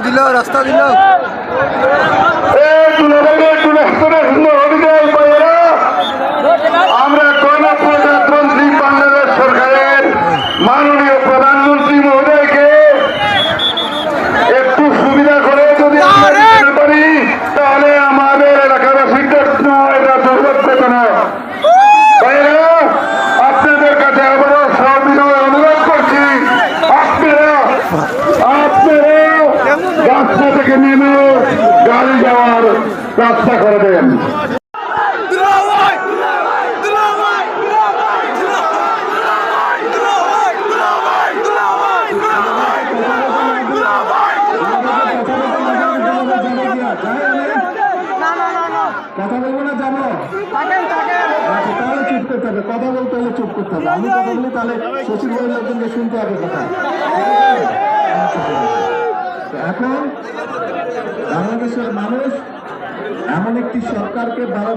দিল রাস্তা দিল আমরা গণপ্রজাতন্ত্রী বাংলাদেশ সরকারের মাননীয় প্রধানমন্ত্রী মহোদয়কে একটু সুবিধা করে যদি আমরা দিতে পারি তাহলে আমাদের এলাকাবাসীর জন্য এটা দুর্ভাগ্যজনক। ভাইয়েরা, আপনাদের কাছে আবারও সবিনয় অনুরোধ করছি, আপনারা রাস্তা থেকে নেমে গাড়ি যাওয়ার রাস্তা করে দেন। কথা বলবো না, যাবো তাহলে চুপ করতে হবে। কথা বলতে হলে চুপ করতে হবে। আমি কথা বলি তাহলে শ্বশুর বাড়ির লোকজনকে শুনতে হবে কথা। এখন বাংলাদেশের মানুষ এমন একটি সরকারকে 12